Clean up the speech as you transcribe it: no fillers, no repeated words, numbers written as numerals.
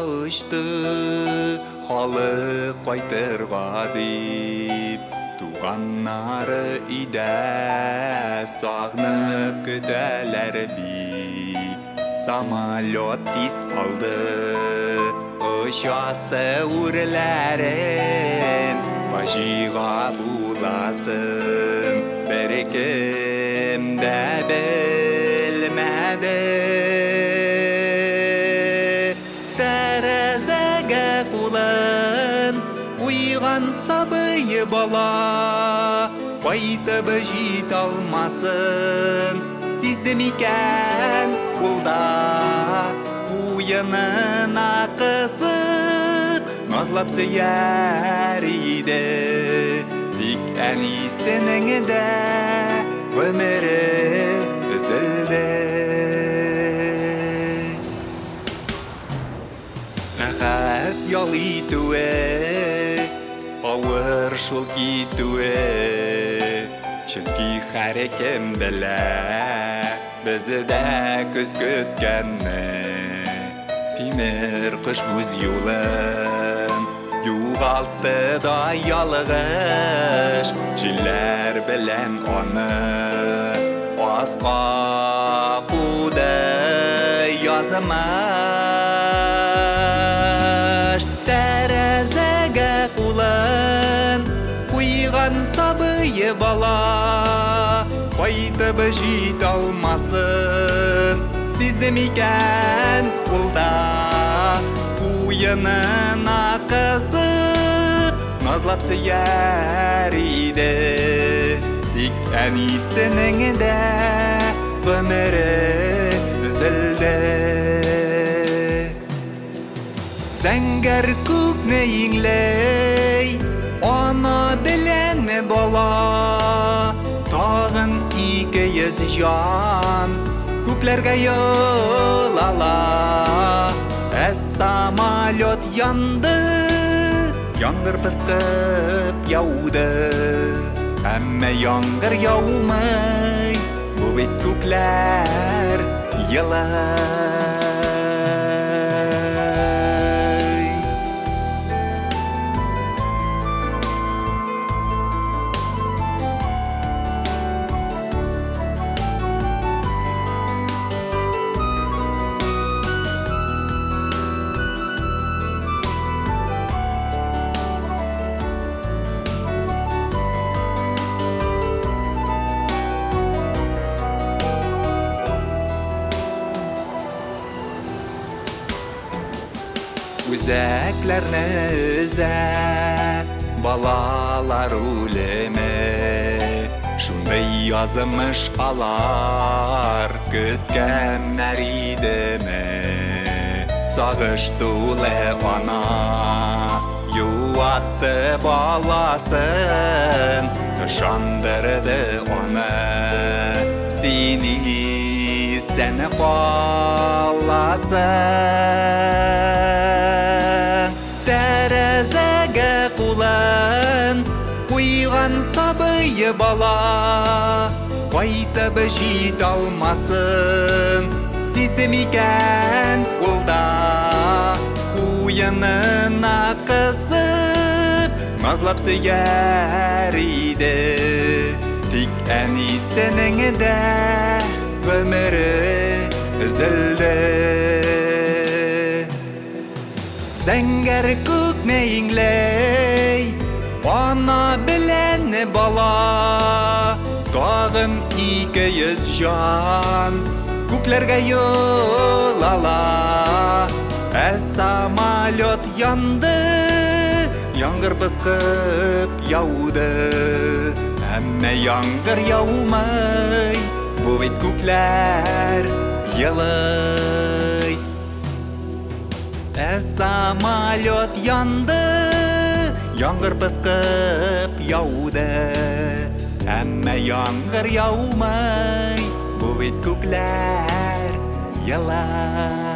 жауышты, халық қайтырға деп. Туғаннары үйде сағынып күтәләр бит. Самолет тиз қалды, ұшасы үрләрін, бажиға буласын, бір кім дә білмәді. Тәрәзәгә құлын, ұйған сабыйы бала, қайтып жит алмасын. Сізді мекен ұлда ұйының ақысы, назлап сүйер еді, тек әнесінің де өмірі үзілді. Рахат ял итуе, ауыр шул китуе, чөнки һәркем белә, бізді дә көз көткәнне. Тимер қыш өз юлын юғалтты да ялғыш, җилләр белән аны асқа куды язмыш. Тәрәзәгә кулын куйган сабые бала, қайтып жит алмасын. Сізді мекен ұлда ұйының ақысы, назлап сүйер еді, тек әнесінің де өмірі үзілді. Зәңгәр күкне еңлей, ана белән бала, тағын 200 жан күкләргә йол ала. Самолет янды, яңгыр пыскып яуды, әммә яңгыр яумый, бу бит күкләр елай. Үзәкләрне үзәк, балалар үлеме, шундай язымыш алар көткәннәр идеме. Сагыш тулы ана юатты баласын, ышандырды аны, сине сәне каласын. Тәрәзәгә кулын куйган сабые бала, кайтып жит алмасын. Сизде микән улда куйының ақысы, назлап сөйер иде, тик әнесінің де өмірі үзілді. Зәңгәр күкне еңлей, ана белән бала, тағын 200 жан күкләргә йол ала. Самолет янды, яңгыр пыскып яуды, әммә яңгыр яумый, бу бит күкләр елый. Самолет янды, яңгыр пыскып яуды, әммә яңгыр яумый, бу бит күкләр елай.